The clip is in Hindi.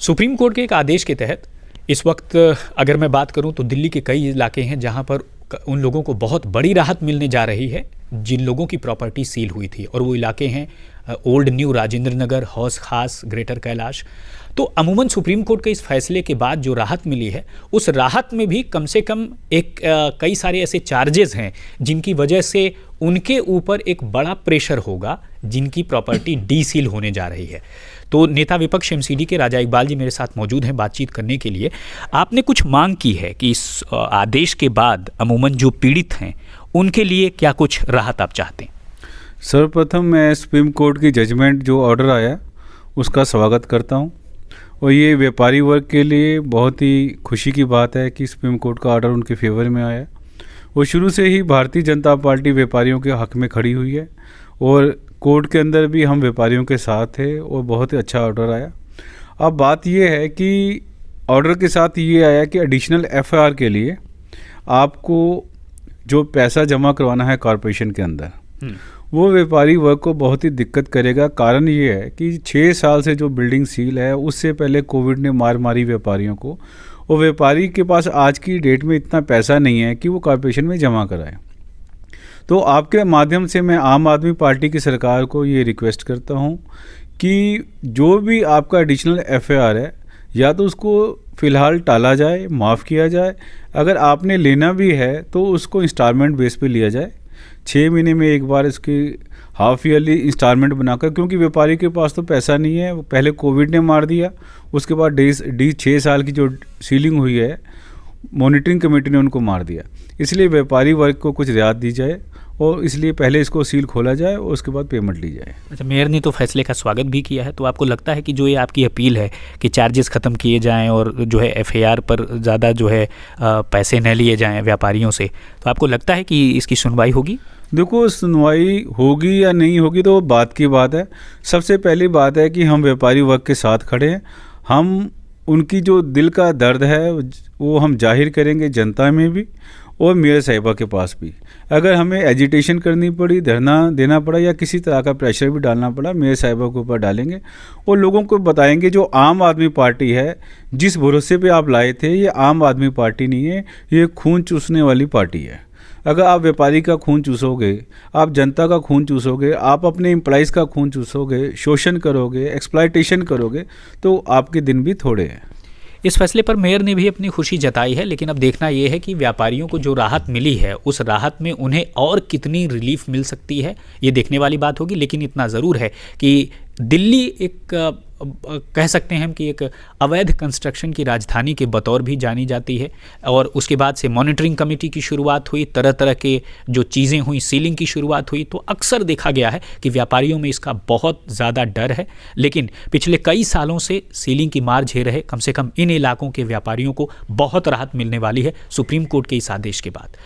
सुप्रीम कोर्ट के एक आदेश के तहत इस वक्त अगर मैं बात करूं तो दिल्ली के कई इलाके हैं जहां पर उन लोगों को बहुत बड़ी राहत मिलने जा रही है जिन लोगों की प्रॉपर्टी सील हुई थी, और वो इलाके हैं ओल्ड न्यू राजेंद्र नगर, हौस खास, ग्रेटर कैलाश। तो अमूमन सुप्रीम कोर्ट के इस फैसले के बाद जो राहत मिली है उस राहत में भी कम से कम कई सारे ऐसे चार्जेस हैं जिनकी वजह से उनके ऊपर एक बड़ा प्रेशर होगा जिनकी प्रॉपर्टी डीसील होने जा रही है। तो नेता विपक्ष एमसीडी के राजा इकबाल जी मेरे साथ मौजूद हैं बातचीत करने के लिए। आपने कुछ मांग की है कि इस आदेश के बाद अमूमन जो पीड़ित हैं उनके लिए क्या कुछ राहत आप चाहते हैं? सर्वप्रथम मैं सुप्रीम कोर्ट की जजमेंट जो ऑर्डर आया उसका स्वागत करता हूं, और ये व्यापारी वर्ग के लिए बहुत ही खुशी की बात है कि सुप्रीम कोर्ट का ऑर्डर उनके फेवर में आया। वो शुरू से ही भारतीय जनता पार्टी व्यापारियों के हक में खड़ी हुई है और कोर्ट के अंदर भी हम व्यापारियों के साथ थे और बहुत ही अच्छा ऑर्डर आया। अब बात ये है कि ऑर्डर के साथ ये आया कि एडिशनल एफआईआर के लिए आपको जो पैसा जमा करवाना है कॉरपोरेशन के अंदर वो व्यापारी वर्ग को बहुत ही दिक्कत करेगा। कारण ये है कि 6 साल से जो बिल्डिंग सील है उससे पहले कोविड ने मार मारी व्यापारियों को, और व्यापारी के पास आज की डेट में इतना पैसा नहीं है कि वो कॉरपोरेशन में जमा कराए। तो आपके माध्यम से मैं आम आदमी पार्टी की सरकार को ये रिक्वेस्ट करता हूँ कि जो भी आपका एडिशनल एफआईआर है या तो उसको फ़िलहाल टाला जाए, माफ़ किया जाए। अगर आपने लेना भी है तो उसको इंस्टॉलमेंट बेस पे लिया जाए, 6 महीने में एक बार इसकी हाफ ईयरली इंस्टॉलमेंट बनाकर, क्योंकि व्यापारी के पास तो पैसा नहीं है। पहले कोविड ने मार दिया, उसके बाद 6 साल की जो सीलिंग हुई है मॉनिटरिंग कमेटी ने उनको मार दिया। इसलिए व्यापारी वर्ग को कुछ रियायत दी जाए और इसलिए पहले इसको सील खोला जाए और उसके बाद पेमेंट ली जाए। अच्छा, मेयर ने तो फैसले का स्वागत भी किया है, तो आपको लगता है कि जो ये आपकी अपील है कि चार्जेस ख़त्म किए जाएं और जो है एफआईआर पर ज़्यादा जो है पैसे न लिए जाएं व्यापारियों से, तो आपको लगता है कि इसकी सुनवाई होगी? देखो, सुनवाई होगी या नहीं होगी तो बात की बात है। सबसे पहली बात है कि हम व्यापारी वर्ग के साथ खड़े हैं। हम उनकी जो दिल का दर्द है वो हम जाहिर करेंगे जनता में भी और मेयर साहिबा के पास भी। अगर हमें एजिटेशन करनी पड़ी, धरना देना पड़ा या किसी तरह का प्रेशर भी डालना पड़ा, मेयर साहिबा के ऊपर डालेंगे और लोगों को बताएंगे जो आम आदमी पार्टी है, जिस भरोसे पे आप लाए थे, ये आम आदमी पार्टी नहीं है, ये खून चूसने वाली पार्टी है। अगर आप व्यापारी का खून चूसोगे, आप जनता का खून चूसोगे, आप अपने एम्प्लॉइज़ का खून चूसोगे, शोषण करोगे, एक्सप्लॉयटेशन करोगे, तो आपके दिन भी थोड़े हैं। इस फैसले पर मेयर ने भी अपनी खुशी जताई है, लेकिन अब देखना यह है कि व्यापारियों को जो राहत मिली है उस राहत में उन्हें और कितनी रिलीफ मिल सकती है, ये देखने वाली बात होगी। लेकिन इतना ज़रूर है कि दिल्ली एक कह सकते हैं हम कि एक अवैध कंस्ट्रक्शन की राजधानी के बतौर भी जानी जाती है, और उसके बाद से मॉनिटरिंग कमेटी की शुरुआत हुई, तरह तरह के जो चीज़ें हुई, सीलिंग की शुरुआत हुई, तो अक्सर देखा गया है कि व्यापारियों में इसका बहुत ज़्यादा डर है। लेकिन पिछले कई सालों से सीलिंग की मार झेल रहे कम से कम इन इलाकों के व्यापारियों को बहुत राहत मिलने वाली है सुप्रीम कोर्ट के इस आदेश के बाद।